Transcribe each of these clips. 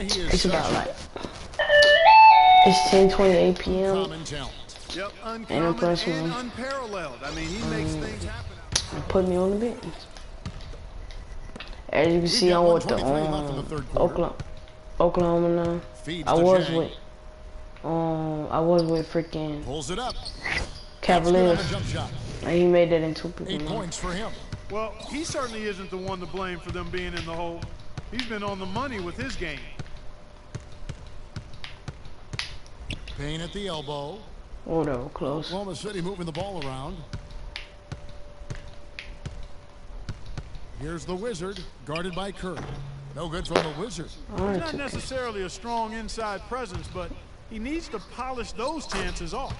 It's about like it's 10:28 p.m. Yep, and uncommon and unparalleled. I mean, he makes things happen. Put me on the bench. As you can see, I'm with the Oklahoma now. I was with freaking pulls it up. Cavaliers, and he made that in 2 people. 8 points for him. Well, he certainly isn't the one to blame for them being in the hole. He's been on the money with his game. Payne at the elbow. Oh, that was close. Oklahoma City moving the ball around. Here's the Wizard, guarded by Curry. No good from the Wizard. He's not necessarily a strong inside presence, but he needs to polish those chances off.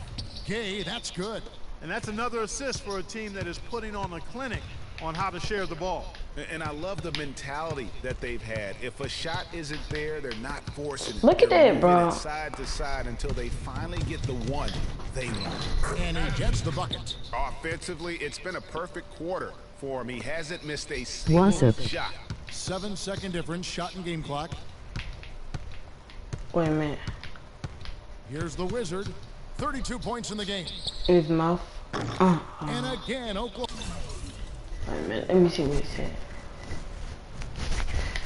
Gay, that's good. And that's another assist for a team that is putting on a clinic on how to share the ball. And I love the mentality that they've had. If a shot isn't there, they're not forcing it. Look at that, bro. Side to side until they finally get the one they want. And he gets the bucket. Offensively, it's been a perfect quarter for him. He hasn't missed a single shot. 7-second difference, shot and game clock. Wait a minute. Here's the Wizard. 32 points in the game. His mouth. And again, Oklahoma. Wait a minute. Let me see what he said.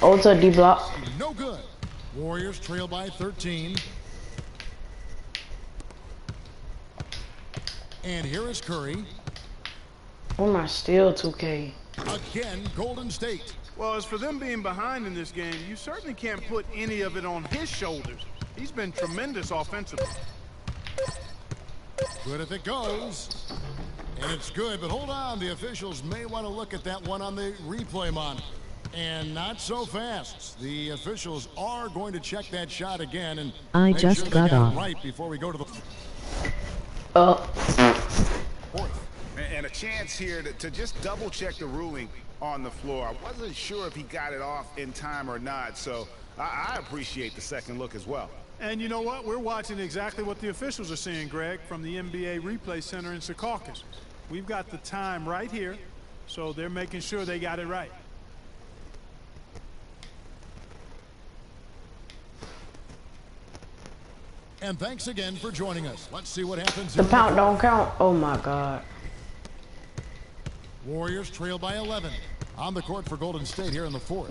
Ultra D block. No good. Warriors trail by 13. And here is Curry. Oh my, still 2K. Again, Golden State. Well, as for them being behind in this game, you certainly can't put any of it on his shoulders. He's been tremendous offensively. Good if it goes. And it's good, but hold on. The officials may want to look at that one on the replay monitor. And not so fast. The officials are going to check that shot again and I make just sure got they got off. it right before we go to the fourth. And a chance here to just double check the ruling on the floor. I wasn't sure if he got it off in time or not, so I appreciate the second look as well. And you know what? We're watching exactly what the officials are seeing, Greg, from the NBA Replay Center in Secaucus. We've got the time right here, so they're making sure they got it right. And thanks again for joining us. Let's see what happens. The count don't count. Oh my God. Warriors trail by 11. On the court for Golden State here in the fourth.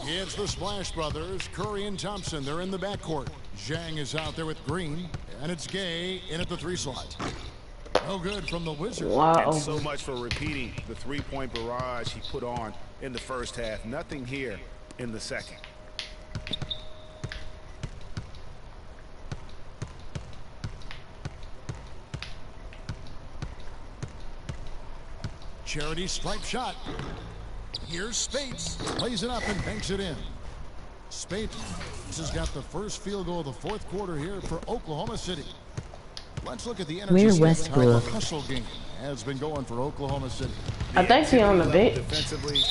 It's the Splash Brothers, Curry and Thompson. They're in the backcourt. Zhang is out there with Green, and it's Gay in at the 3 slot. No good from the Wizards. Wow. And so much for repeating the three-point barrage he put on in the first half. Nothing here in the second. Charity stripe shot. Here's Spates. Plays it up and banks it in. Spates has got the first field goal of the fourth quarter here for Oklahoma City. Let's look at the energy how the hustle game has been going for Oklahoma City. I think he's on the bench. Defensively,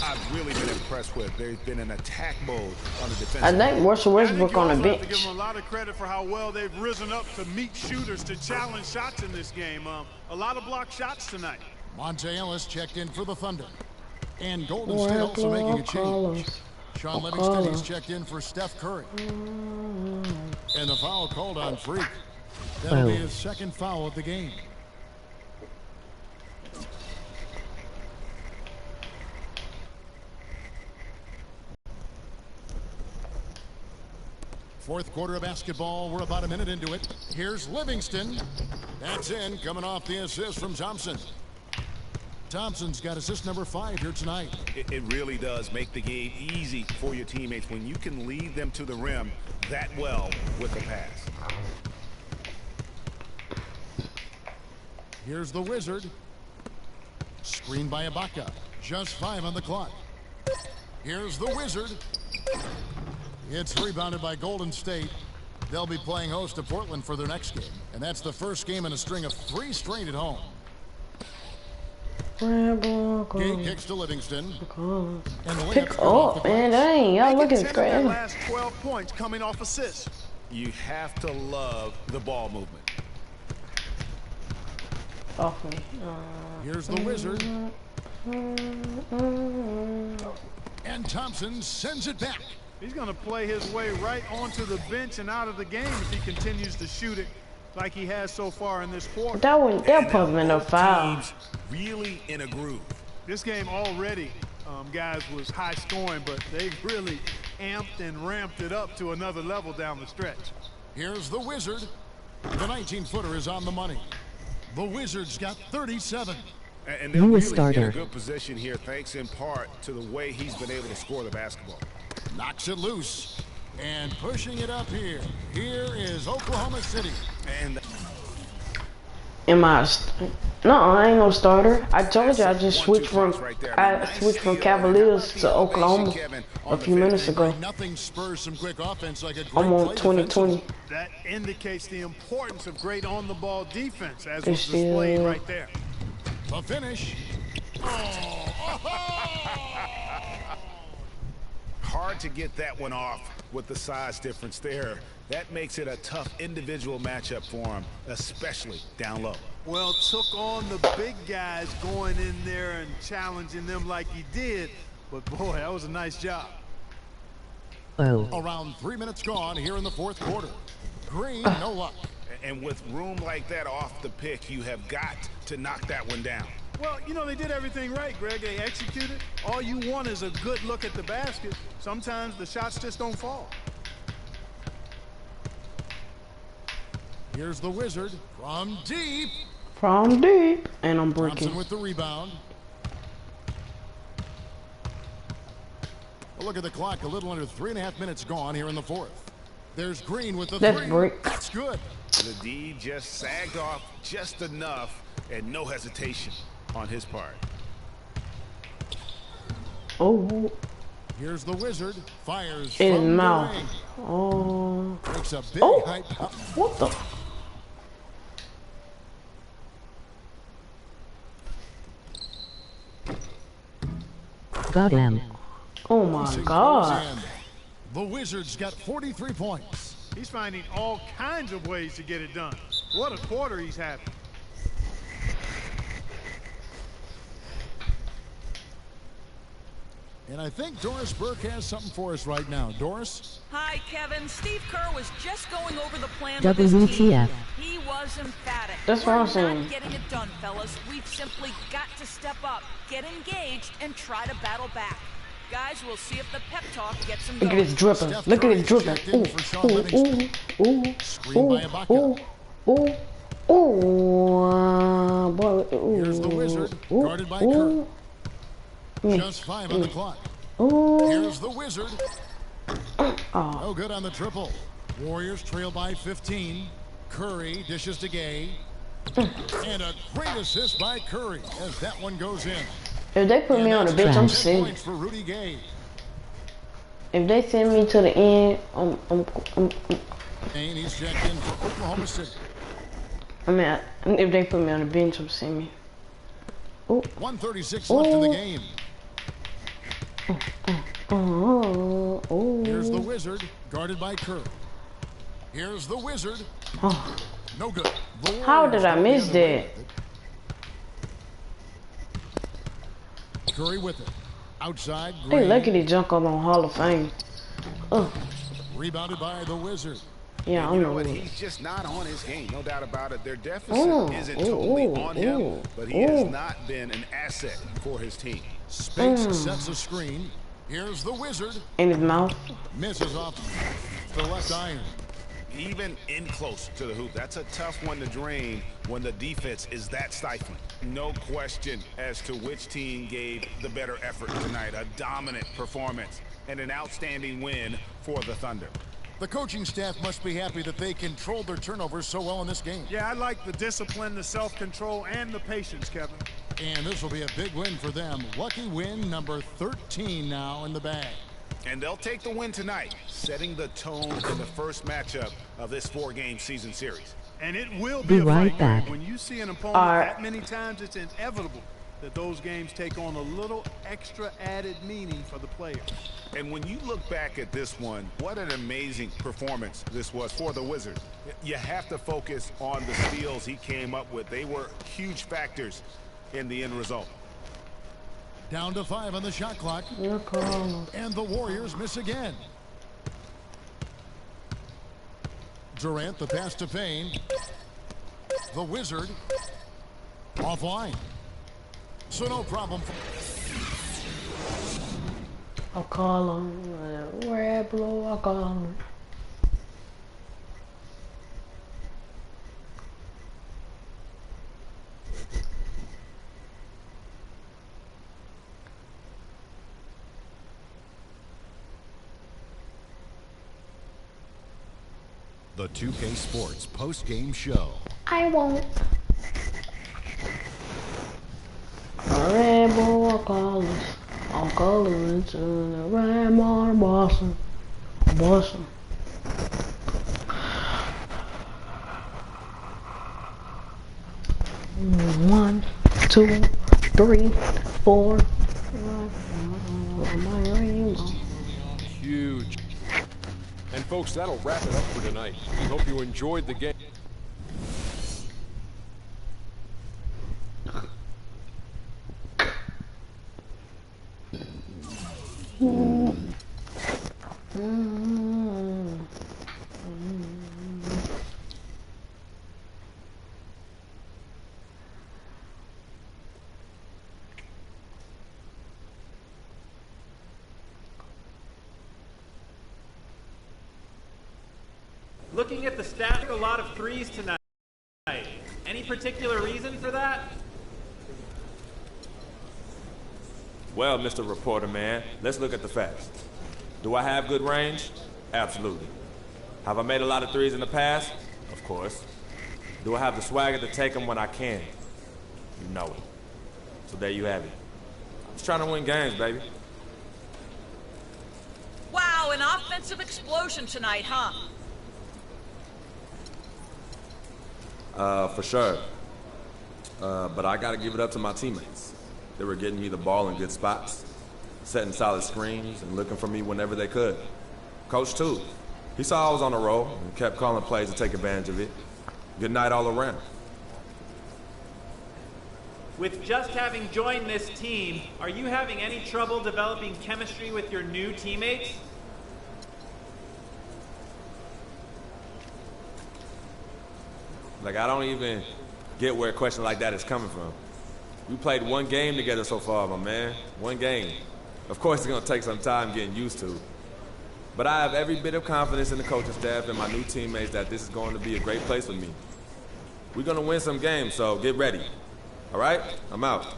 I've really been impressed with. They've been in attack mode on the defensive. I think Russell Westbrook on the bench. To give them a lot of credit for how well they've risen up to meet shooters to challenge shots in this game. A lot of blocked shots tonight. Monte Ellis checked in for the Thunder. And Golden State also making a change. Sean Livingston, he's checked in for Steph Curry. And the foul called on Freak. That'll be his second foul of the game. Fourth quarter of basketball. We're about a minute into it. Here's Livingston. That's in, coming off the assist from Thompson. Thompson's got assist number 5 here tonight. It really does make the game easy for your teammates when you can lead them to the rim that well with a pass. Here's the Wizard. Screened by Ibaka. Just 5 on the clock. Here's the Wizard. It's rebounded by Golden State. They'll be playing host to Portland for their next game. And that's the first game in a string of 3 straight at home. Gay kicks to Livingston. And the Pick up, man. Dang, y'all looking great. Last 12 points coming off assists. You have to love the ball movement. Off me. Here's the Wizard. And Thompson sends it back. He's going to play his way right onto the bench and out of the game if he continues to shoot it like he has so far in this quarter. That put him in a foul. Teams really in a groove. This game already, guys, was high scoring, but they've really amped and ramped it up to another level down the stretch. Here's the Wizard. The 19-footer is on the money. The Wizards got 37. And they're really in a good position here, thanks in part to the way he's been able to score the basketball. Knocks it loose. And pushing it up here. Here is Oklahoma City. And No, I ain't no starter. I told you I just switched from Cavaliers to Oklahoma a few minutes ago. Nothing spurs some quick offense like a great I'm on 2020. That indicates the importance of great on-the-ball defense, as was displayed right there. The finish. Hard to get that one off with the size difference there. That makes it a tough individual matchup for him, especially down low. Well, took on the big guys going in there and challenging them like he did. But, boy, that was a nice job. Around 3 minutes gone here in the fourth quarter. Green, no luck. And with room like that off the pick, you have got to knock that one down. Well, you know, they did everything right, Greg. They executed. All you want is a good look at the basket. Sometimes the shots just don't fall. Here's the Wizard from deep. From deep. And I'm breaking. Thompson with the rebound. A look at the clock. A little under 3.5 minutes gone here in the fourth. There's Green with the three. Break. That's good. The D just sagged off just enough and no hesitation on his part. Oh. Here's the Wizard. Fires in from his mouth. the ring. Oh. Makes a big height. What the? Got him. Oh my God. The Wizards got 43 points. He's finding all kinds of ways to get it done. What a quarter he's having. And I think Doris Burke has something for us right now. Doris? Hi, Kevin. Steve Kerr was just going over the plan WTF. with his team. He was emphatic. That's what I'm saying. We're not getting it done, fellas. We've simply got to step up, get engaged, and try to battle back. Guys, we'll see if the pep talk gets them going. Look at this dripping. Look at this dripping. Here's the Wizard, guarded by Kerr. Just 5 on the clock. Here's the Wizard. No good on the triple. Warriors trail by 15. Curry dishes to Gay. And a great assist by Curry as that one goes in. If they put me on the bench, I'm sitting. For Rudy Gay. If they send me to the end, And he's checked in for Oklahoma City. I mean, if they put me on the bench, I'm sitting. 1:36 left in the game. Here's the Wizard, guarded by Kerr. Here's the Wizard. No good. How did I miss that? Curry with it. Outside. Hey, look at this junk on Hall of Fame. Rebounded by the Wizard. Yeah, I You know know what? what. He's just not on his game, no doubt about it. Their deficit isn't totally on him, but he has not been an asset for his team. Spakes sets a screen. Here's the Wizard. In his mouth. Misses off the left iron. Even in close to the hoop, that's a tough one to drain when the defense is that stifling. No question as to which team gave the better effort tonight. A dominant performance and an outstanding win for the Thunder. The coaching staff must be happy that they controlled their turnovers so well in this game. Yeah, I like the discipline, the self-control, and the patience, Kevin. And this will be a big win for them. Lucky win number 13 now in the bag. And they'll take the win tonight, setting the tone in the first matchup of this 4-game season series. And it will be a right fight. back. When you see an opponent that many times, it's inevitable that those games take on a little extra added meaning for the players. And when you look back at this one, what an amazing performance this was for the Wizards. You have to focus on the steals he came up with. They were huge factors in the end result. Down to 5 on the shot clock. And the Warriors miss again. Durant, the pass to Payne. The Wizard. Offline. So no problem. I'll call him. Red, blue, I'll call him. The 2K Sports post-game show. I won't. Red Bull, I'll call him to the Red Boston. Boston. One, two, three, four. Huge. And folks, that'll wrap it up for tonight. We hope you enjoyed the game. Looking at the stats, a lot of threes tonight. Any particular reason for that? Well, Mr. Reporter Man, let's look at the facts. Do I have good range? Absolutely. Have I made a lot of threes in the past? Of course. Do I have the swagger to take them when I can? You know it. So there you have it. I'm just trying to win games, baby. Wow, an offensive explosion tonight, huh? For sure. But I gotta give it up to my teammates. They were getting me the ball in good spots, setting solid screens, and looking for me whenever they could. Coach, too. He saw I was on a roll and kept calling plays to take advantage of it. Good night all around. With just having joined this team, are you having any trouble developing chemistry with your new teammates? Like, I don't even get where a question like that is coming from. We played one game together so far, my man. One game. Of course, it's going to take some time getting used to. But I have every bit of confidence in the coaching staff and my new teammates that this is going to be a great place for me. We're going to win some games, so get ready. All right? I'm out.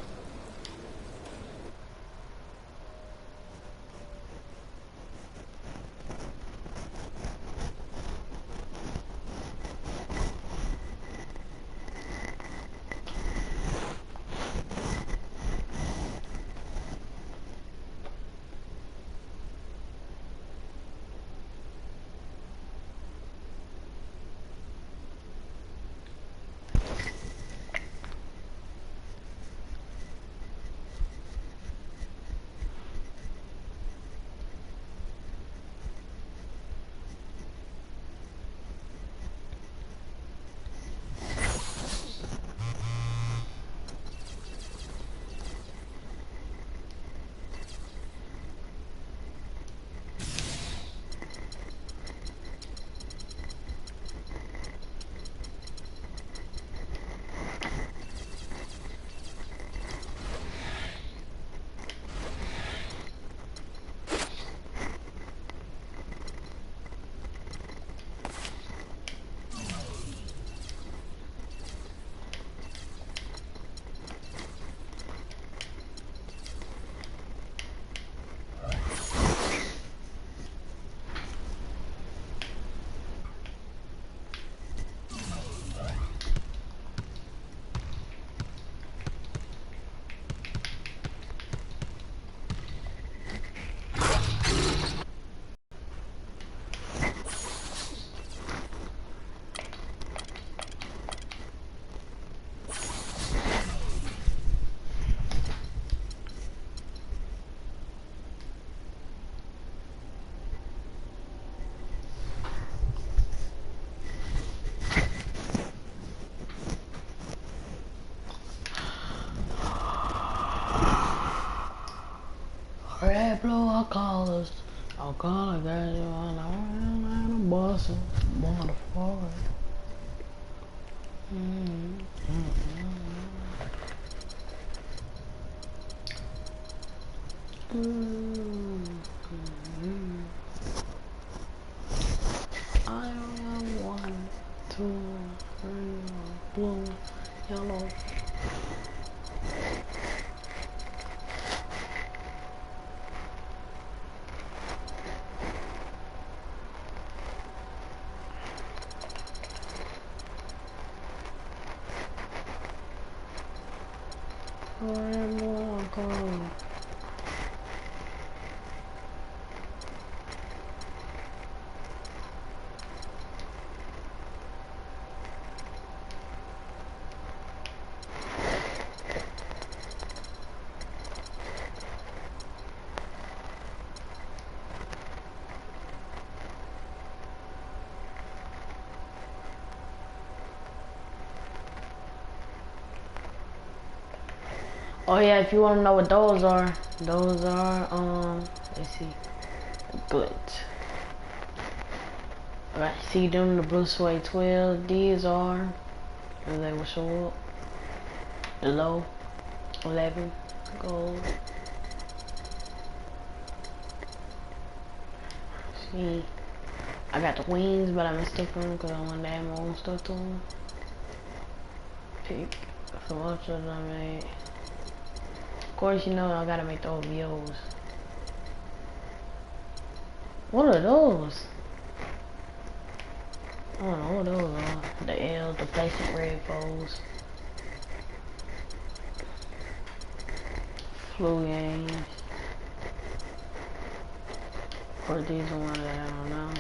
Red, blue, I'll call us. I'll call a guy on Boss, motherfucker. I am 1, 2, 3, blue, yellow. I am welcome. Oh yeah, if you want to know what those are, let's see, glitch. Alright, see them, the blue suede 12, these are, and they will show up, the low, 11, gold. See, I got the wings, but I mistook them because I wanted to add my own stuff to them. Pick some ultras I made. Of course, you know I gotta make those OVOs. What are those? I don't know what those are. The L, the plastic red foes. Flu games. Or these ones that I don't know.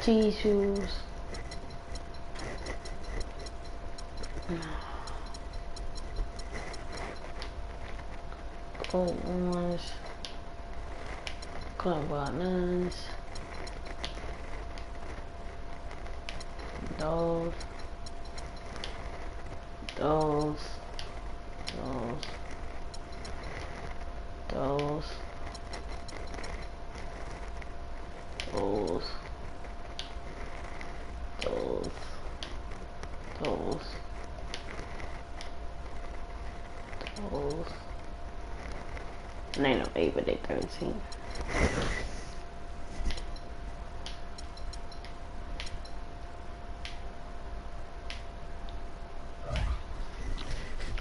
T-shoes. Cold ones. Club buttons. Those. Those. And they know 8, but they 13.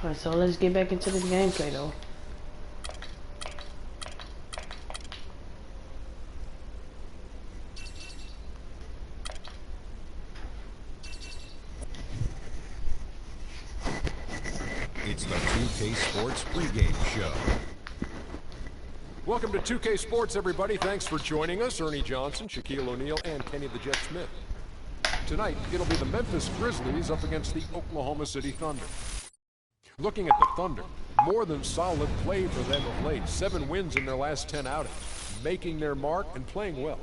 Alright, so let's get back into the gameplay though. It's the 2K Sports pregame show. Welcome to 2K Sports, everybody. Thanks for joining us. Ernie Johnson, Shaquille O'Neal, and Kenny the Jet Smith. Tonight, it'll be the Memphis Grizzlies up against the Oklahoma City Thunder. Looking at the Thunder, more than solid play for them of late. 7 wins in their last 10 outings, making their mark and playing well.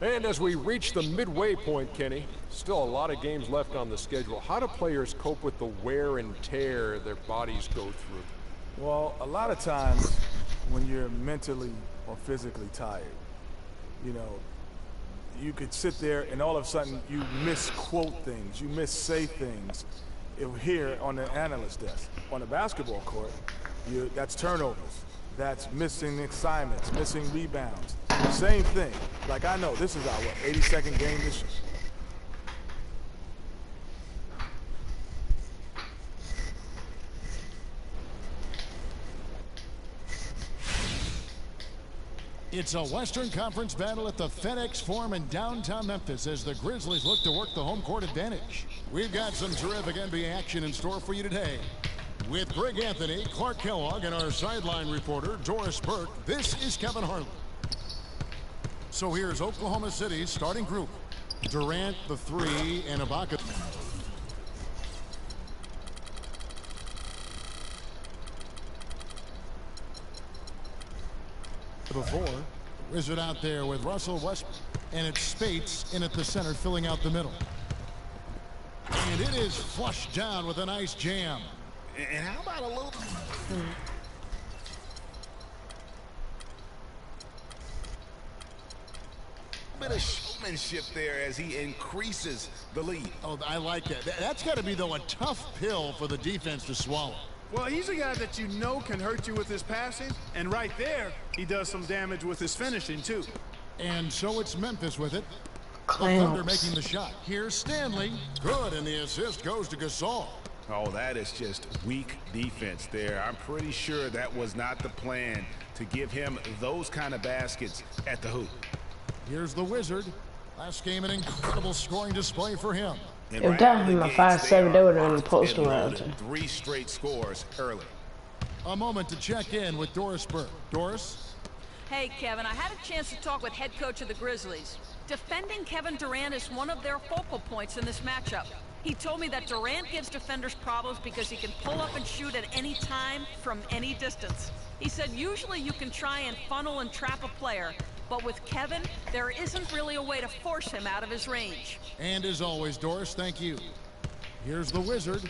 And as we reach the midway point, Kenny, still a lot of games left on the schedule. How do players cope with the wear and tear their bodies go through? Well, a lot of times when you're mentally or physically tired, you know, you could sit there and all of a sudden you misquote things, you missay things here on the analyst desk. On the basketball court, that's turnovers, that's missing assignments, missing rebounds. Same thing. Like I know this is our 82nd game this year. It's a Western Conference battle at the FedEx Forum in downtown Memphis as the Grizzlies look to work the home court advantage. We've got some terrific NBA action in store for you today. With Greg Anthony, Clark Kellogg, and our sideline reporter, Doris Burke, this is Kevin Harlan. So here's Oklahoma City's starting group. Durant, the 3, and Ibaka. Before, Wizard out there with Russell Westbrook, and it's Spates in at the center filling out the middle. And it is flushed down with a nice jam. And how about a little... Bit of showmanship there as he increases the lead. Oh, I like that. That's got to be, though, a tough pill for the defense to swallow. Well, he's a guy that you know can hurt you with his passing, and right there, he does some damage with his finishing, too. And so it's Memphis with it. Clamps. The Thunder making the shot. Here's Stanley. Good, and the assist goes to Gasol. Oh, that is just weak defense there. I'm pretty sure that was not the plan to give him those kind of baskets at the hoop. Here's the Wizard. Last game, an incredible scoring display for him. And If right that out of had the been a gates, 5-7, they would have been locked posting and around. loaded. 3 straight scores early. A moment to check in with Doris Burke. Doris? Hey, Kevin, I had a chance to talk with head coach of the Grizzlies. Defending Kevin Durant is one of their focal points in this matchup. He told me that Durant gives defenders problems because he can pull up and shoot at any time from any distance. He said usually you can try and funnel and trap a player, but with Kevin, there isn't really a way to force him out of his range. And as always, Doris, thank you. Here's the Wizard.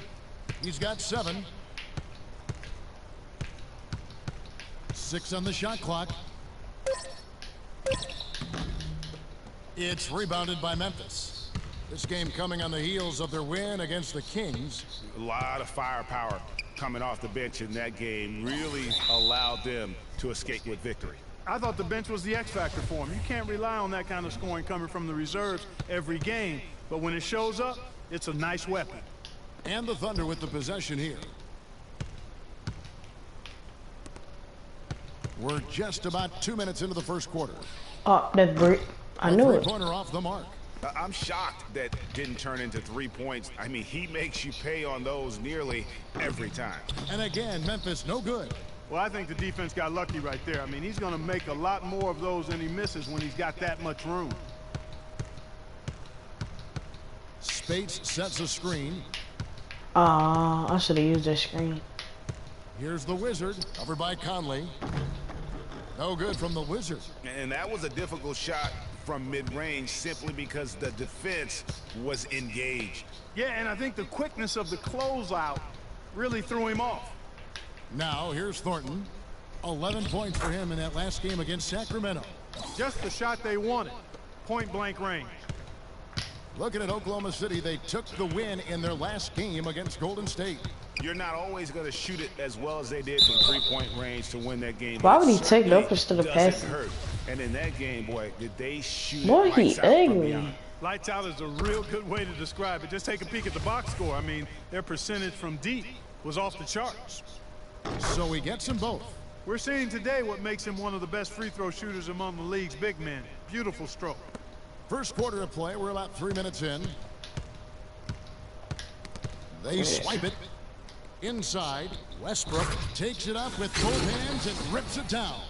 He's got 7. 6 on the shot clock. It's rebounded by Memphis. This game coming on the heels of their win against the Kings. A lot of firepower coming off the bench in that game really allowed them to escape with victory. I thought the bench was the X factor for him. You can't rely on that kind of scoring coming from the reserves every game, but when it shows up, it's a nice weapon. And the Thunder with the possession here. We're just about 2 minutes into the first quarter. Oh, that's brick. I knew it. Three-pointer off the mark. I'm shocked that didn't turn into 3 points. I mean, he makes you pay on those nearly every time. And again, Memphis no good. Well, I think the defense got lucky right there. I mean, he's going to make a lot more of those than he misses when he's got that much room. Spates sets a screen. I should have used that screen. Here's the Wizard, covered by Conley. No good from the Wizard. And that was a difficult shot from mid-range simply because the defense was engaged. Yeah, and I think the quickness of the closeout really threw him off. Now, here's Thornton. 11 points for him in that last game against Sacramento. Just the shot they wanted. Point-blank range. Looking at Oklahoma City, they took the win in their last game against Golden State. You're not always going to shoot it as well as they did from three-point range to win that game. Why would he take it up instead of passing? And in that game, boy, did they shoot Boy, it he lights out from angry. beyond. Lights out is a real good way to describe it. Just take a peek at the box score. I mean, their percentage from deep was off the charts. So he gets them both. We're seeing today what makes him one of the best free throw shooters among the league's big men. Beautiful stroke. First quarter of play, we're about 3 minutes in. They swipe it. Inside, Westbrook takes it up with both hands and rips it down.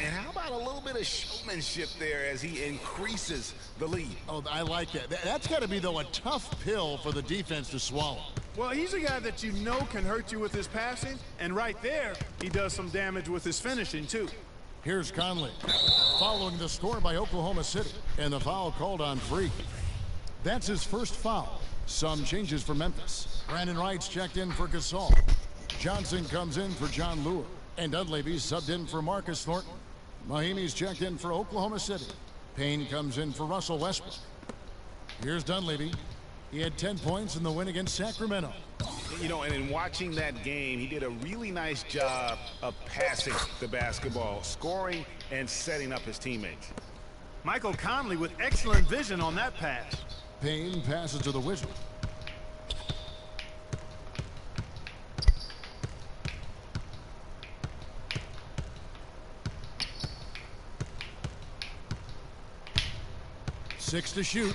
And how about a little bit of showmanship there as he increases the lead? Oh, I like that. That's got to be, though, a tough pill for the defense to swallow. Well, he's a guy that you know can hurt you with his passing, and right there, he does some damage with his finishing, too. Here's Conley, following the score by Oklahoma City, and the foul called on Freak. That's his first foul. Some changes for Memphis. Brandon Wright's checked in for Gasol. Johnson comes in for John Lure. And Dunleavy's subbed in for Marcus Thornton. Mahimi's checked in for Oklahoma City. Payne comes in for Russell Westbrook. Here's Dunleavy. He had 10 points in the win against Sacramento. You know, and in watching that game, he did a really nice job of passing the basketball, scoring, and setting up his teammates. Michael Conley with excellent vision on that pass. Payne passes to the Wizard. Six to shoot.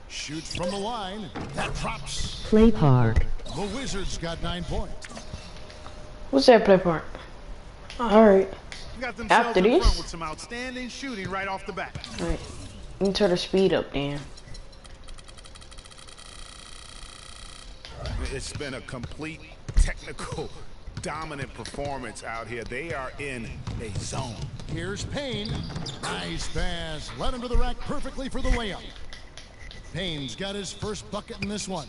Shoots from the line. That drops. Play park. The Wizards got 9 points. What's that play part? Alright. Got themselves After in front this? with some outstanding shooting right off the bat. Alright. You can turn the speed up, Dan. It's been a complete technical dominant performance out here. They are in a zone. Here's Payne. Nice pass. Led him to the rack perfectly for the layup. Payne's got his first bucket in this one.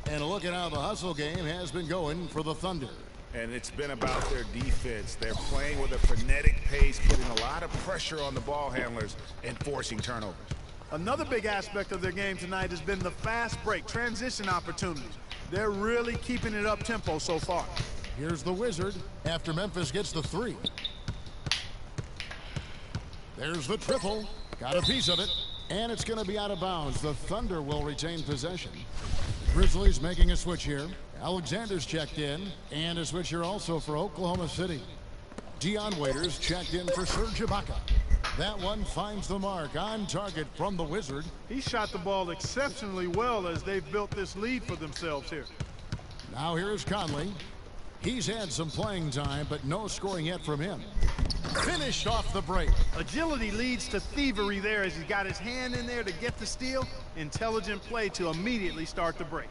And look at how the hustle game has been going for the Thunder. And it's been about their defense. They're playing with a frenetic pace, putting a lot of pressure on the ball handlers and forcing turnovers. Another big aspect of their game tonight has been the fast break, transition opportunities. They're really keeping it up tempo so far. Here's the Wizard after Memphis gets the 3. There's the triple. Got a piece of it. And it's going to be out of bounds. The Thunder will retain possession. Grizzlies making a switch here. Alexander's checked in. And a switch here also for Oklahoma City. Dion Waiters checked in for Serge Ibaka. That one finds the mark on target from the Wizard. He shot the ball exceptionally well as they've built this lead for themselves here. Now here's Conley. He's had some playing time, but no scoring yet from him. Finished off the break. Agility leads to thievery there as he's got his hand in there to get the steal. Intelligent play to immediately start the break.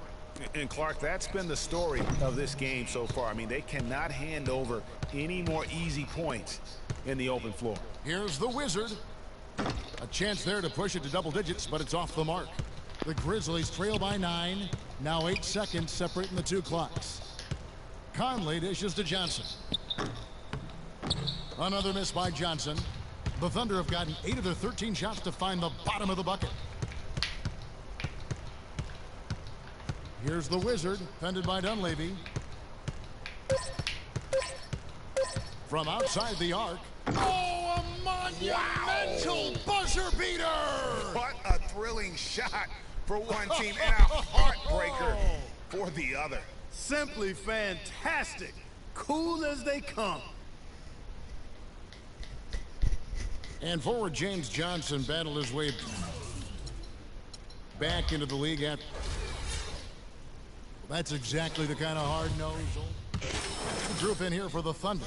And Clark, that's been the story of this game so far. I mean, they cannot hand over any more easy points in the open floor. Here's the Wizard. A chance there to push it to double digits, but it's off the mark. The Grizzlies trail by 9. Now 8 seconds separating the 2 clocks. Conley dishes to Johnson. Another miss by Johnson. The Thunder have gotten 8 of their 13 shots to find the bottom of the bucket. Here's the Wizard, fended by Dunleavy. From outside the arc. Oh, a monumental buzzer beater! What a thrilling shot for one team and a heartbreaker for the other. Simply fantastic. Cool as they come. And forward James Johnson battled his way back into the league at. That's exactly the kind of hard-nosed group in here for the Thunder.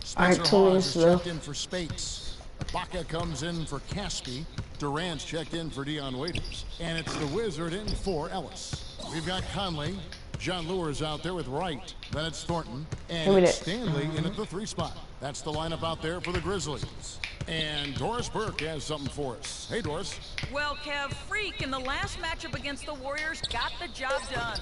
Spencer Hawes is checked in for Spates. Ibaka comes in for Caspi. Durant's checked in for Dion Waiters. And it's the Wizard in for Ellis. We've got Conley. John Lure's out there with Wright. Then it's Thornton. And it's Stanley in at the 3 spot. That's the lineup out there for the Grizzlies. And Doris Burke has something for us. Hey, Doris. Well, Kev, Freak in the last matchup against the Warriors got the job done.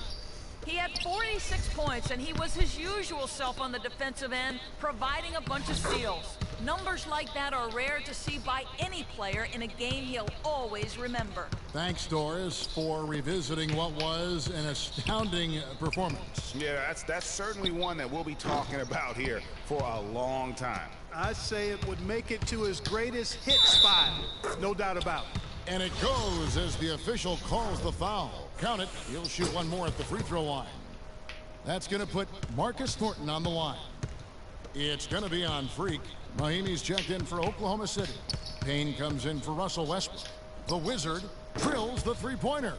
He had 46 points, and he was his usual self on the defensive end, providing a bunch of steals. Numbers like that are rare to see by any player in a game he'll always remember. Thanks, Doris, for revisiting what was an astounding performance. Yeah, that's certainly one that we'll be talking about here for a long time. I'd say it would make it to his greatest hit spot, no doubt about it. And it goes as the official calls the foul. Count it. He'll shoot one more at the free throw line. That's going to put Marcus Thornton on the line. It's going to be on Freak. Mahimi's checked in for Oklahoma City. Payne comes in for Russell Westbrook. The Wizard drills the three-pointer.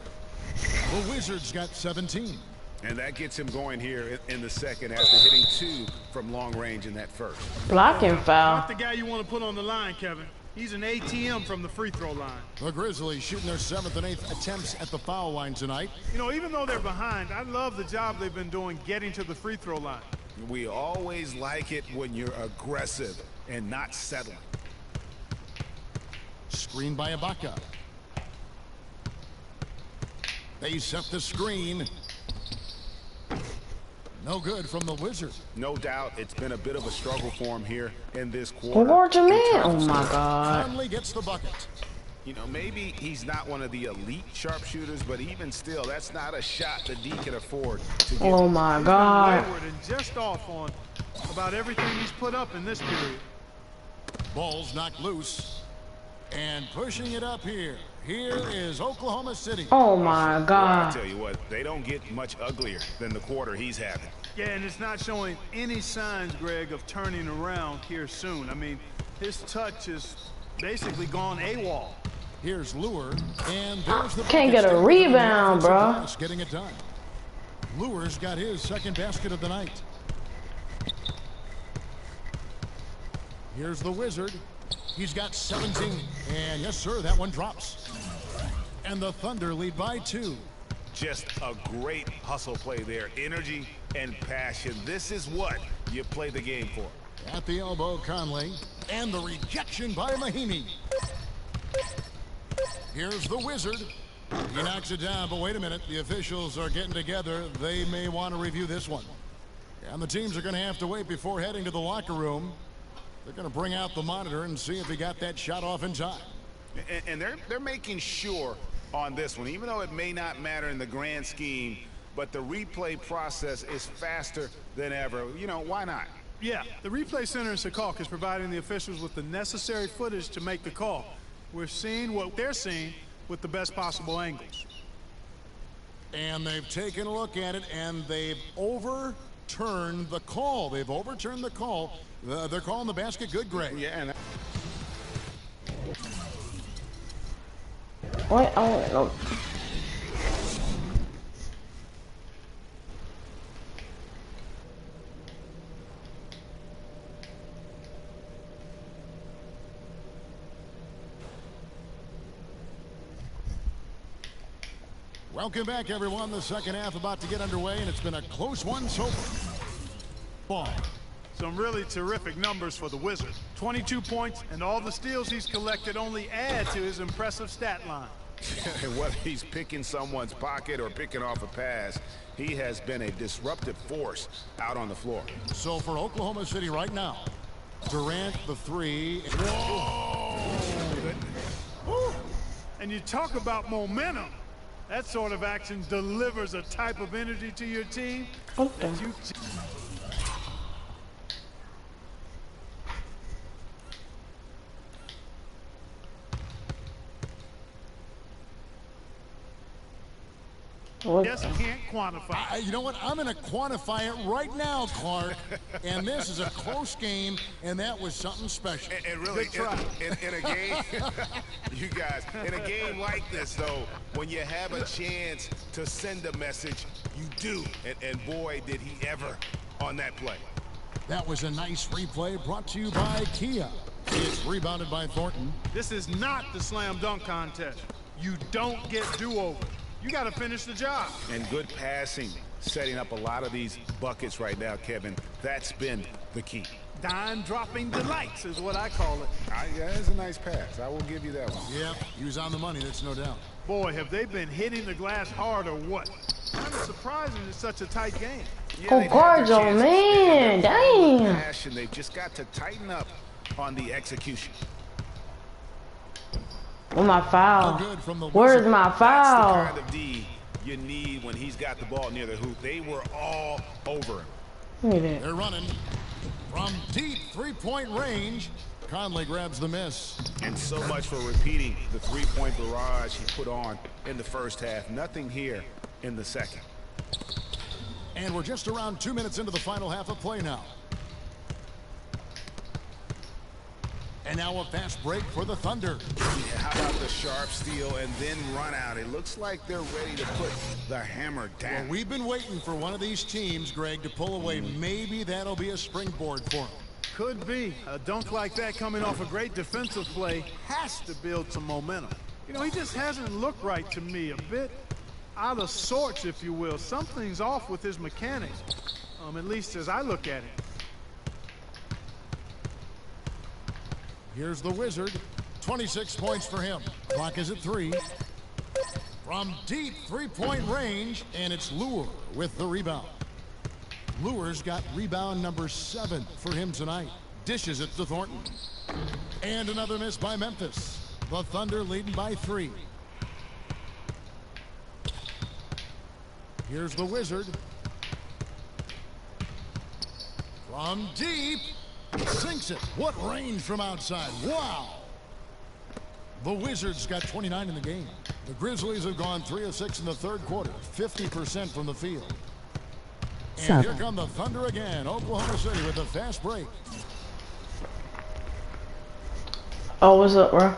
The Wizard's got 17. And that gets him going here in the second after hitting 2 from long range in that first. Blocking foul. Not the guy you want to put on the line, Kevin. He's an ATM from the free throw line. The Grizzlies shooting their 7th and 8th attempts at the foul line tonight. You know, even though they're behind, I love the job they've been doing getting to the free throw line. We always like it when you're aggressive and not settling. Screen by Ibaka. They set the screen. No good from the Wizard. No doubt it's been a bit of a struggle for him here in this quarter. Oh my God. Conley gets the bucket. You know, maybe he's not one of the elite sharpshooters, but even still, that's not a shot that D can afford to get. Oh my God. Wayward and just off on about everything he's put up in this period. Ball's knocked loose. And pushing it up here. Here is Oklahoma City. Oh my God. Well, I tell you what, they don't get much uglier than the quarter he's having. Yeah, and it's not showing any signs, Greg, of turning around here soon. I mean, his touch is basically gone AWOL. Here's Lure, and there's the can't get a rebound, bro. Getting it done. Lure's got his second basket of the night. Here's the Wizard. He's got 17. And yes, sir, that one drops. And the Thunder lead by 2. Just a great hustle play there. Energy and passion. This is what you play the game for. At the elbow, Conley. And the rejection by Mahimi. Here's the Wizard. He knocks it down, but wait a minute. The officials are getting together. They may want to review this one. And the teams are going to have to wait before heading to the locker room. They're going to bring out the monitor and see if he got that shot off in time. And they're making sure on this one, even though it may not matter in the grand scheme, but the replay process is faster than ever. You know, why not? Yeah, the replay center in Secaucus is providing the officials with the necessary footage to make the call. We're seeing what they're seeing with the best possible angles. And they've taken a look at it, and they've overturned the call. They've overturned the call. They're calling the basket good, Greg. Yeah, and What? Oh, no. Welcome back, everyone. The second half about to get underway, and it's been a close one so far. Some really terrific numbers for the Wizards. 22 points, and all the steals he's collected only add to his impressive stat line. whether he's picking someone's pocket or picking off a pass, he has been a disruptive force out on the floor. So for Oklahoma City right now, Durant the three. Whoa! And you talk about momentum. That sort of action delivers a type of energy to your team that you... just can't quantify. You know what? I'm going to quantify it right now, Clark. And this is a close game, and that was something special. And really, in a game, you guys, in a game like this, though, when you have a chance to send a message, you do. And boy, did he ever on that play. That was a nice replay brought to you by Kia. It's rebounded by Thornton. This is not the slam dunk contest. You don't get do-overs. You got to finish the job. And good passing, setting up a lot of these buckets right now, Kevin. That's been the key. Dime-dropping delights is what I call it. Yeah, it's a nice pass. I will give you that one. Yep, he was on the money, that's no doubt. Boy, have they been hitting the glass hard or what? Kind of surprising it's such a tight game. Oh, guards, oh man, damn. Passion. They've just got to tighten up on the execution. Where's my foul? Where's my foul? That's the kind of D you need when he's got the ball near the hoop. They were all over him. Look at that. They're running from deep three-point range. Conley grabs the miss. And so much for repeating the three-point barrage he put on in the first half. Nothing here in the second. And we're just around 2 minutes into the final half of play now. And now a fast break for the Thunder. Yeah, how about the sharp steal and then run out? It looks like they're ready to put the hammer down. Well, we've been waiting for one of these teams, Greg, to pull away. Maybe that'll be a springboard for them. Could be. A dunk like that coming off a great defensive play has to build some momentum. You know, he just hasn't looked right to me. A bit out of sorts, if you will. Something's off with his mechanics, at least as I look at it. Here's the Wizard. 26 points for him. Clock is at 3. From deep three-point range, and it's Lure with the rebound. Lure's got rebound number 7 for him tonight. Dishes it to Thornton. And another miss by Memphis. The Thunder leading by 3. Here's the Wizard. From deep. Sinks it. What range from outside. Wow. The Wizards got 29 in the game. The Grizzlies have gone 3 of 6 in the third quarter. 50% from the field. And here come the Thunder again. Oklahoma City with a fast break. Oh, what's up, bro?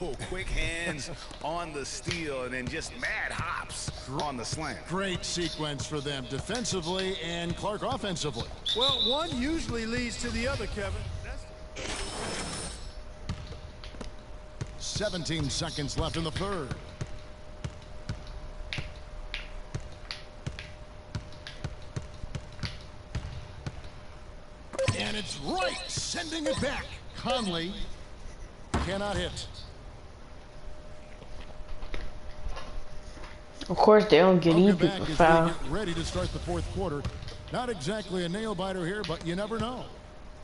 Oh, quick hands on the steal and then just mad hops on the slam. Great sequence for them defensively and Clark offensively. Well, one usually leads to the other, Kevin. 17 seconds left in the third. And it's right, sending it back. Conley cannot hit. Of course, they don't get easy for foul. Ready to start the fourth quarter. Not exactly a nail-biter here, but you never know.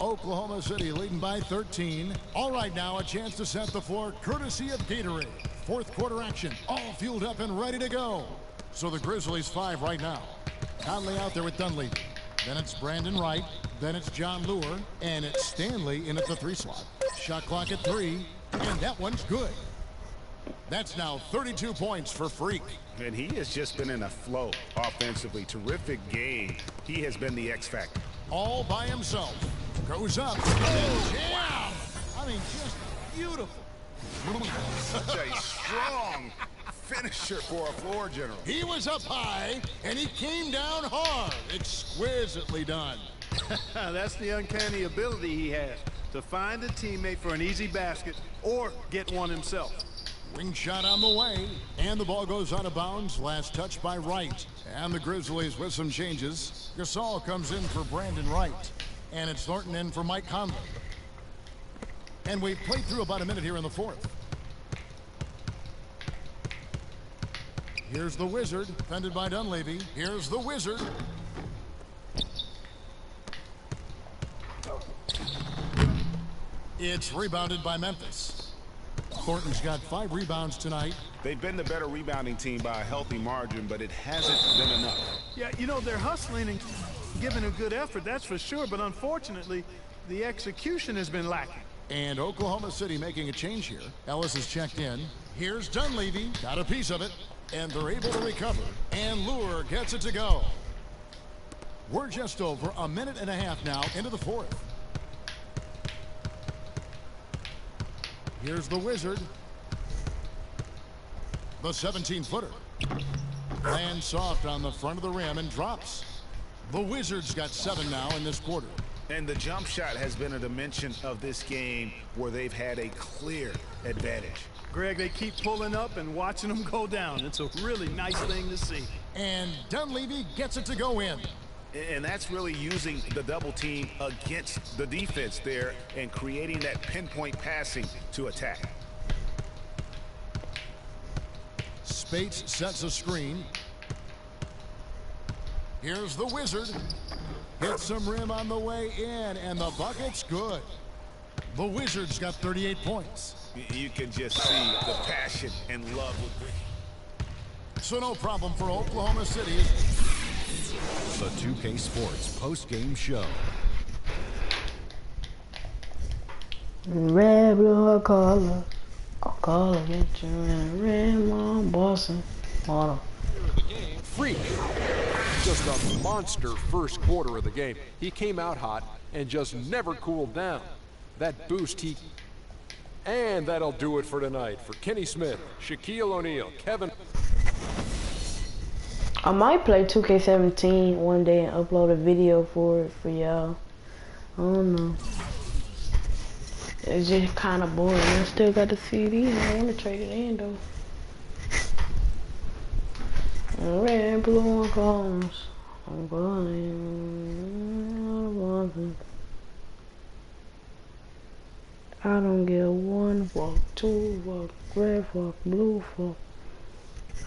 Oklahoma City leading by 13. All right, now a chance to set the floor courtesy of Gatorade. Fourth quarter action, all fueled up and ready to go. So the Grizzlies 5 right now. Conley out there with Dunleavy. Then it's Brandon Wright. Then it's John Lure. And it's Stanley in at the 3 slot. Shot clock at 3. And that one's good. That's now 32 points for Freak. And he has just been in a flow offensively. Terrific game. He has been the X factor. All by himself. Goes up. Oh, wow. I mean, just beautiful. Such a strong finisher for a floor general. He was up high, and he came down hard. Exquisitely done. That's the uncanny ability he has, to find a teammate for an easy basket or get one himself. Wing shot on the way, and the ball goes out of bounds. Last touch by Wright. And the Grizzlies with some changes. Gasol comes in for Brandon Wright, and it's Thornton in for Mike Conley. And we've played through about a minute here in the fourth. Here's the Wizard, defended by Dunleavy. Here's the Wizard. It's rebounded by Memphis. Thornton's got 5 rebounds tonight. They've been the better rebounding team by a healthy margin, but it hasn't been enough. Yeah, you know, they're hustling and giving a good effort, that's for sure, but unfortunately, the execution has been lacking. And Oklahoma City making a change here. Ellis is checked in. Here's Dunleavy, got a piece of it, and they're able to recover. And Lure gets it to go. We're just over a minute and a half now into the fourth. Here's the Wizard. The 17-footer. Lands soft on the front of the rim and drops. The Wizards got 7 now in this quarter. And the jump shot has been a dimension of this game where they've had a clear advantage. Greg, they keep pulling up and watching them go down. It's a really nice thing to see. And Dunleavy gets it to go in. And that's really using the double team against the defense there and creating that pinpoint passing to attack. Spates sets a screen. Here's the Wizard. Hits some rim on the way in, and the bucket's good. The Wizards got 38 points. You can just see the passion and love with it. So no problem for Oklahoma City. The 2K Sports post-game show. Red, blue, or color. I'll call it, get you in red, mom, Boston. Auto. Freak. Just a monster first quarter of the game. He came out hot and just never cooled down. That boost and that'll do it for tonight. For Kenny Smith, Shaquille O'Neal, Kevin. I might play 2K17 one day and upload a video for it for y'all. I don't know. It's just kind of boring. I still got the CD and I want to trade it in though. Red, blue, and colors. I'm going. I don't get 1 fuck, 2 fuck, red fuck, blue fuck.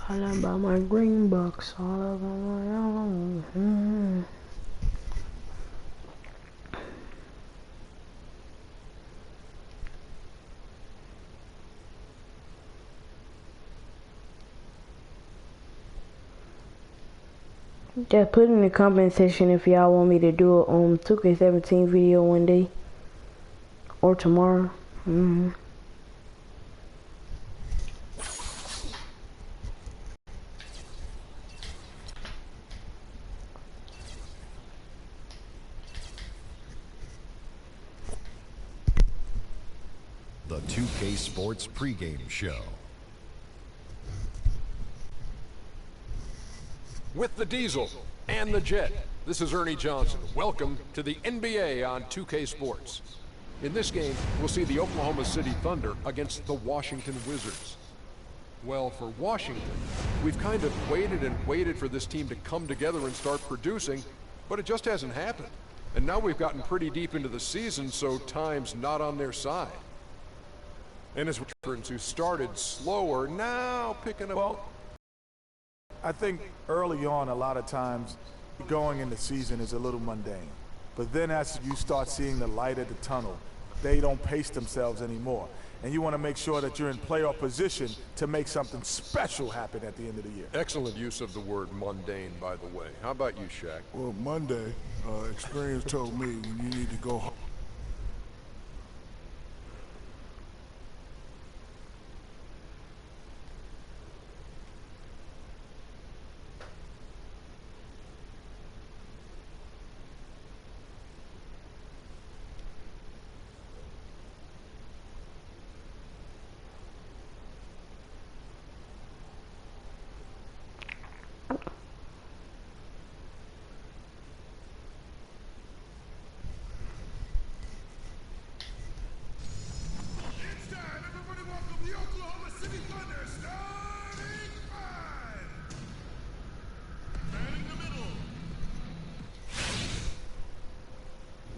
I like about my green box. All of them. Just put in the comment section if y'all want me to do a 2K17 video one day or tomorrow. The 2K Sports pregame show. With the Diesel and the Jet, this is Ernie Johnson. Welcome to the NBA on 2K Sports. In this game, we'll see the Oklahoma City Thunder against the Washington Wizards. Well, for Washington, we've kind of waited and waited for this team to come together and start producing, but it just hasn't happened. And now we've gotten pretty deep into the season, so time's not on their side. And as veterans who started slower, now picking up... Well, I think early on, a lot of times, going in the season is a little mundane. But then as you start seeing the light at the tunnel, they don't pace themselves anymore. And you want to make sure that you're in playoff position to make something special happen at the end of the year. Excellent use of the word mundane, by the way. How about you, Shaq? Well, Monday, experience told me when you need to go home.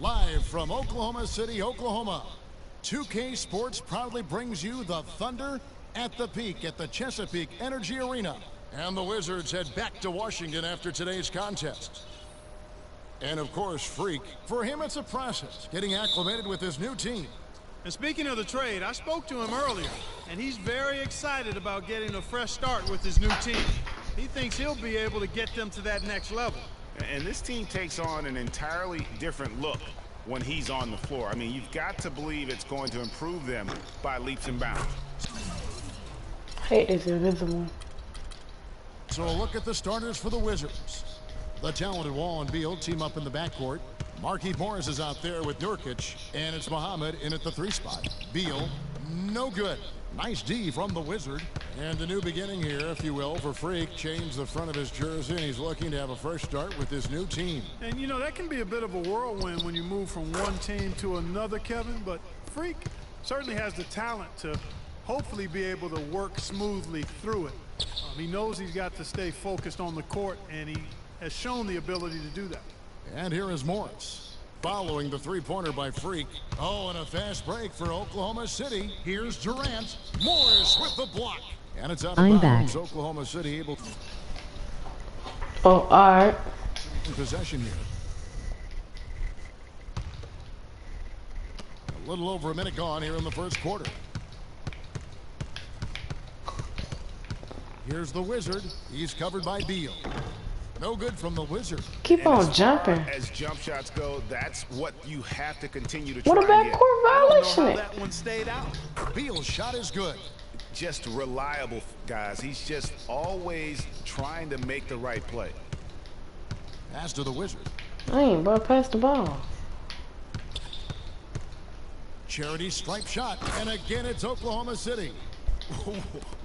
Live from Oklahoma City, Oklahoma, 2K Sports proudly brings you the Thunder at the peak at the Chesapeake Energy Arena. And the Wizards head back to Washington after today's contest. And of course, Freak, for him it's a process, getting acclimated with his new team. And speaking of the trade, I spoke to him earlier, and he's very excited about getting a fresh start with his new team. He thinks he'll be able to get them to that next level. And this team takes on an entirely different look when he's on the floor. I mean, you've got to believe it's going to improve them by leaps and bounds. Hey, it's invisible. So a look at the starters for the Wizards. The talented Wall and Beal team up in the backcourt. Markieff Morris is out there with Nurkic, and it's Muhammad in at the 3 spot. Beal, no good. Nice D from the Wizard. And a new beginning here, if you will, for Freak. Changed the front of his jersey, and he's looking to have a fresh start with his new team. And, you know, that can be a bit of a whirlwind when you move from one team to another, Kevin, but Freak certainly has the talent to hopefully be able to work smoothly through it. He knows he's got to stay focused on the court, and he has shown the ability to do that. And here is Morris. Following the three-pointer by Freak. Oh, and a fast break for Oklahoma City. Here's Durant. Morris with the block. And it's out of bounds. Oklahoma City able to... Oh, all right. Possession here. A little over a minute gone here in the first quarter. Here's the Wizard. He's covered by Beal. No good from the Wizard. Keep on jumping. As jump shots go, that's what you have to continue to try. What a backcourt violation! That one stayed out. Beal's shot is good. Just reliable, guys. He's just always trying to make the right play. Pass to the Wizard. Hey, bro, pass the ball. Charity stripe shot, and again it's Oklahoma City.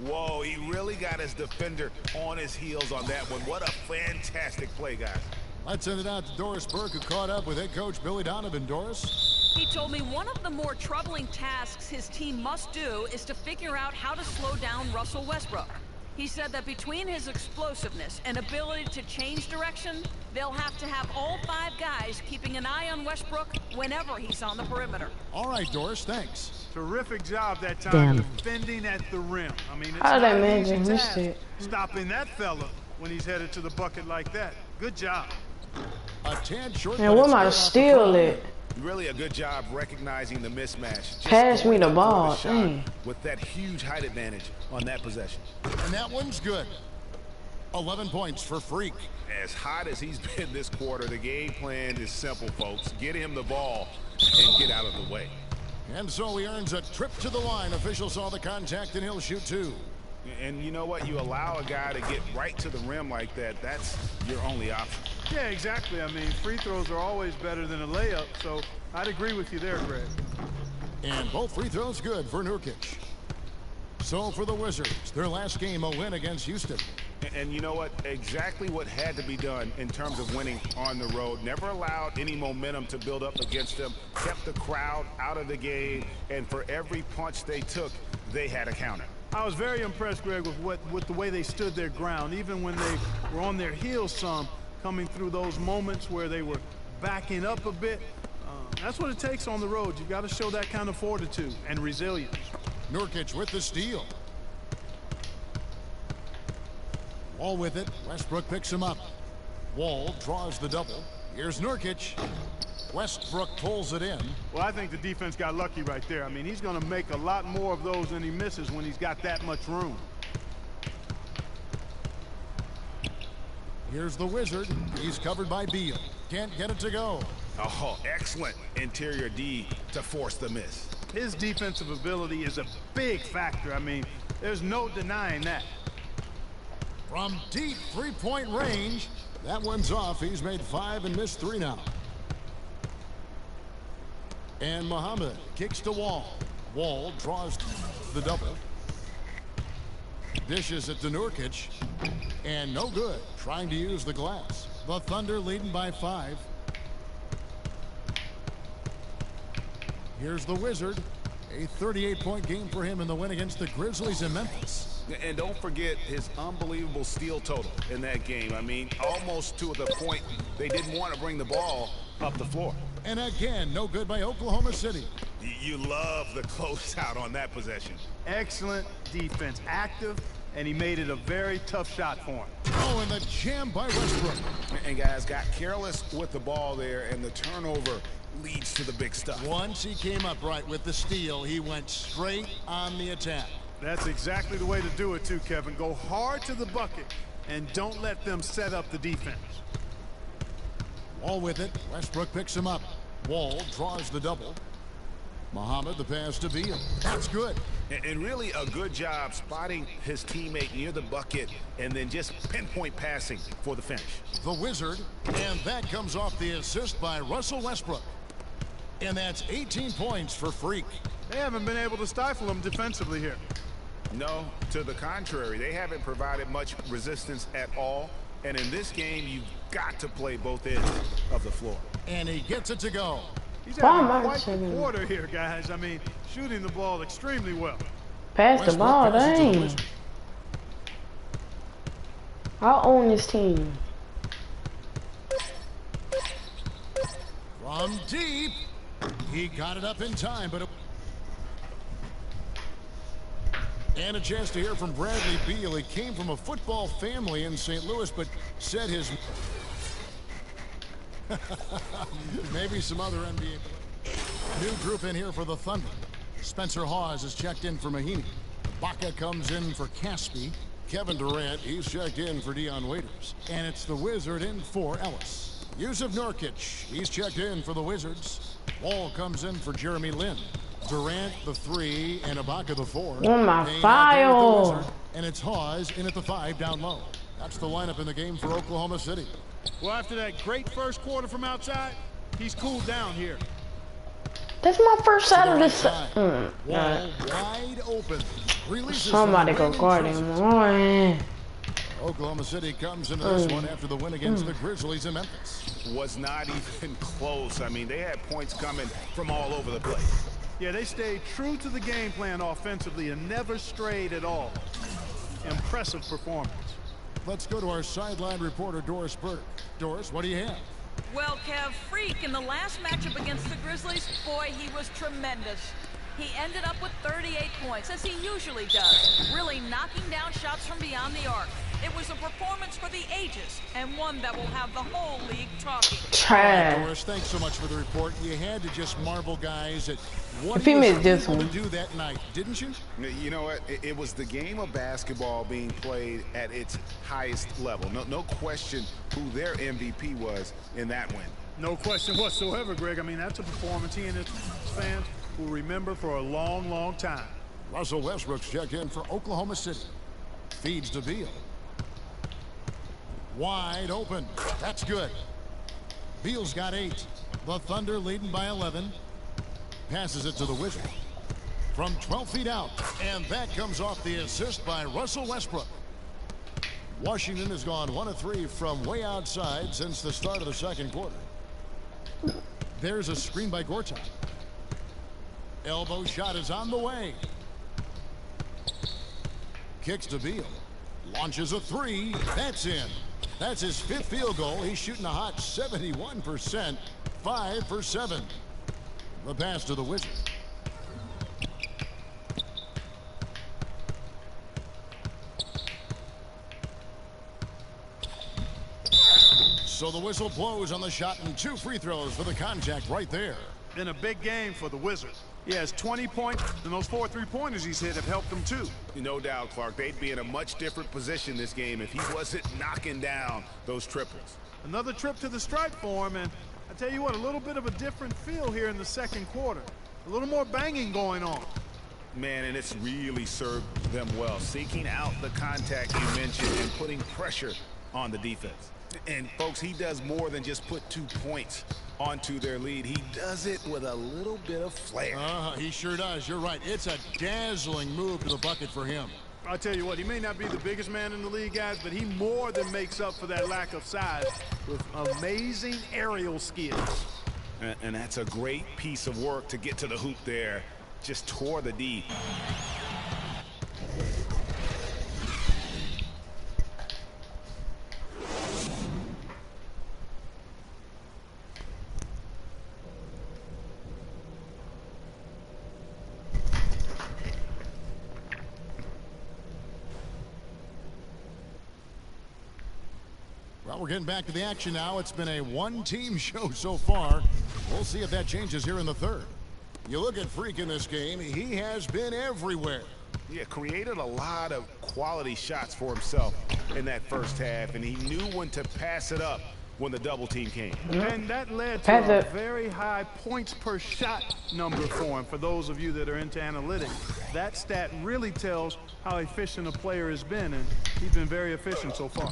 Whoa, he really got his defender on his heels on that one. What a fantastic play, guys. Let's send it out to Doris Burke, who caught up with head coach Billy Donovan. Doris? He told me one of the more troubling tasks his team must do is to figure out how to slow down Russell Westbrook. He said that between his explosiveness and ability to change direction, they'll have to have all 5 guys keeping an eye on Westbrook whenever he's on the perimeter. All right, Doris, thanks. Terrific job that time defending at the rim. I mean, it's how not that an easy man task it? stopping that fella when he's headed to the bucket like that. Good job. A tad short. And what am I steal it? Really a good job recognizing the mismatch. Just pass me the ball. With that huge height advantage on that possession. And that one's good. 11 points for Freak. As hot as he's been this quarter, the game plan is simple, folks. Get him the ball and get out of the way. And so he earns a trip to the line. Official saw the contact, and he'll shoot 2. And you know what? You allow a guy to get right to the rim like that, that's your only option. Yeah, exactly. I mean, free throws are always better than a layup, so I'd agree with you there, Greg. And both free throws good for Nurkic. So for the Wizards, their last game, a win against Houston. And you know what? Exactly what had to be done in terms of winning on the road. Never allowed any momentum to build up against them. Kept the crowd out of the game. And for every punch they took, they had a counter. I was very impressed, Greg, with the way they stood their ground, even when they were on their heels some, coming through those moments where they were backing up a bit. That's what it takes on the road. You've got to show that kind of fortitude and resilience. Nurkic with the steal. Wall with it. Westbrook picks him up. Wall draws the double. Here's Nurkic. Westbrook pulls it in. Well, I think the defense got lucky right there. I mean, he's going to make a lot more of those than he misses when he's got that much room. Here's the Wizard. He's covered by Beal. Can't get it to go. Oh, excellent interior D to force the miss. His defensive ability is a big factor. I mean, there's no denying that. From deep three-point range, that one's off. He's made 5 and missed 3 now. And Muhammad kicks to Wall. Wall draws the double. Dishes it to Nurkic. And no good. Trying to use the glass. The Thunder leading by 5. Here's the Wizard. A 38-point game for him in the win against the Grizzlies in Memphis. And don't forget his unbelievable steal total in that game. I mean, almost to the point they didn't want to bring the ball up the floor. And again, no good by Oklahoma City. You love the closeout on that possession. Excellent defense. Active, and he made it a very tough shot for him. Oh, and the jam by Westbrook. And guys got careless with the ball there, and the turnover leads to the big stuff. Once he came up right with the steal, he went straight on the attack. That's exactly the way to do it too, Kevin. Go hard to the bucket and don't let them set up the defense. Wall with it. Westbrook picks him up. Wall draws the double. Muhammad the pass to Beal. That's good. And really a good job spotting his teammate near the bucket and then just pinpoint passing for the finish. The Wizard, and that comes off the assist by Russell Westbrook. And that's 18 points for Freak. They haven't been able to stifle him defensively here. No, to the contrary. They haven't provided much resistance at all. And in this game, you've got to play both ends of the floor. And he gets it to go. He's having quite a quarter here, guys. I mean, shooting the ball extremely well. Pass the ball, dang. I'll own this team. From deep, he got it up in time, but and a chance to hear from Bradley Beal. He came from a football family in St. Louis, but said his maybe some other NBA. New group in here for the Thunder. Spencer Hawes is checked in for Mahinmi. Baca comes in for Caspi. Kevin Durant, he's checked in for Dion Waiters. And it's the Wizard in for Ellis. Yusuf Nurkic, he's checked in for the Wizards. Wall comes in for Jeremy Lin. Durant the 3 and Ibaka the 4. Oh my file. And it's Hawes in at the 5 down low. That's the lineup in the game for Oklahoma City. Well, after that great first quarter from outside, he's cooled down here. That's my first shot of this. Wall wide open. Somebody go guard him. Oklahoma City comes into this one after the win against the Grizzlies in Memphis. Was not even close. I mean, they had points coming from all over the place. Yeah, they stayed true to the game plan offensively and never strayed at all. Impressive performance. Let's go to our sideline reporter, Doris Burke. Doris, what do you have? Well, Kev, Freak, in the last matchup against the Grizzlies, boy, he was tremendous. He ended up with 38 points, as he usually does, really knocking down shots from beyond the arc. It was a performance for the ages, and one that will have the whole league talking. Right, Doris, thanks so much for the report. You had to just marvel, guys, at what he was able to do that night, didn't you? You know what? It was the game of basketball being played at its highest level. No question who their MVP was in that win. No question whatsoever, Greg. I mean, that's a performance he and his fans will remember for a long, long time. Russell Westbrook's checked in for Oklahoma City. Feeds to Beal. Wide open. That's good. Beal's got 8. The Thunder leading by 11. Passes it to the Wizard. From 12 feet out. And that comes off the assist by Russell Westbrook. Washington has gone 1 of 3 from way outside since the start of the second quarter. There's a screen by Gortat. Elbow shot is on the way. Kicks to Beal. Launches a 3. That's in. That's his 5th field goal. He's shooting a hot 71%. 5 for 7. The pass to the Wizard. So the whistle blows on the shot and 2 free throws for the contact right there. Been a big game for the Wizards. He has 20 points, and those 4 3-pointers he's hit have helped him too. No doubt, Clark. They'd be in a much different position this game if he wasn't knocking down those triples. Another trip to the stripe for him, and I tell you what, a little bit of a different feel here in the second quarter. A little more banging going on. Man, and it's really served them well. Seeking out the contact you mentioned and putting pressure on the defense. And, folks, he does more than just put 2 points onto their lead. He does it with a little bit of flair. He sure does. You're right. It's a dazzling move to the bucket for him. I'll tell you what, he may not be the biggest man in the league, guys, but he more than makes up for that lack of size with amazing aerial skills. And that's a great piece of work to get to the hoop there. Just tore the D. Well, we're getting back to the action now. It's been a one-team show so far. We'll see if that changes here in the third. You look at Freak in this game, he has been everywhere. Yeah, created a lot of quality shots for himself in that first half, and he knew when to pass it up when the double team came. And that led to a very high points per shot number for him. For those of you that are into analytics, that stat really tells how efficient a player has been, and he's been very efficient so far.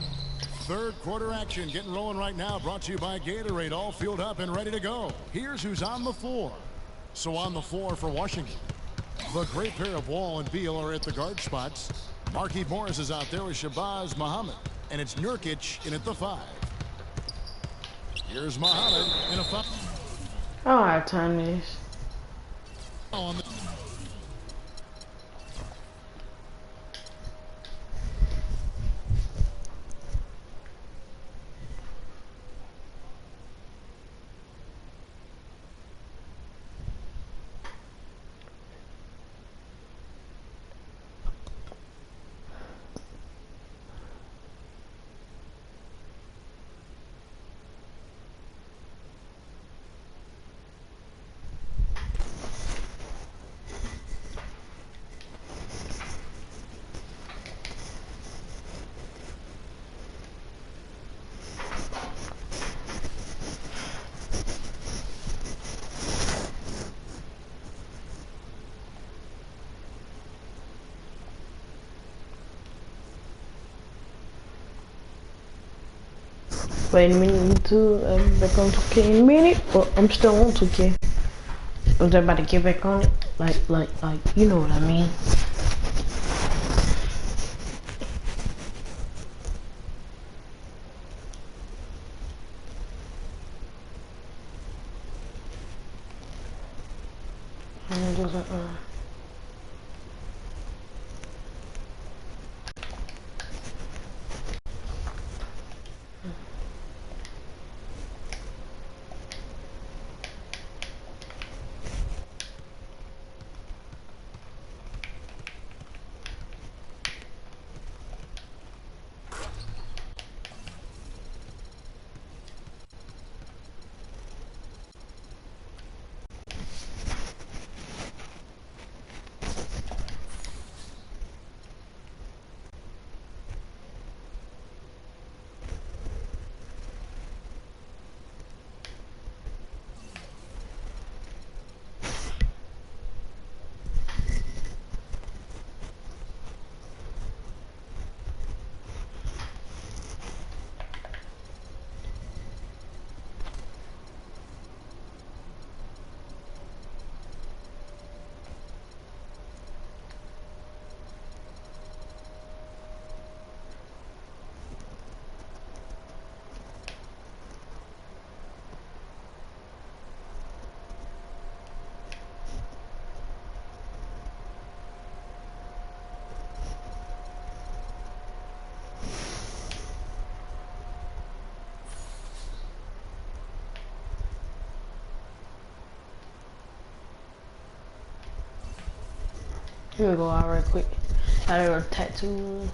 Third quarter action getting rolling right now, brought to you by Gatorade, all fueled up and ready to go. Here's who's on the floor. So on the floor for Washington, the great pair of Wall and Beal are at the guard spots. Markieff Morris is out there with Shabazz Muhammad, and it's Nurkic in at the 5. Here's Muhammad in a 5. I don't have time for this. On the Wait a minute, back on 2K in a minute, but I'm still on 2K. I'm just about to get back on it, like, you know what I mean. Here we go out real quick. I got a tattoo.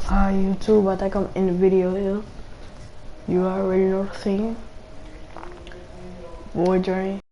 Hi YouTube, I think I'm in the video here. You already know the thing. Boy Drain.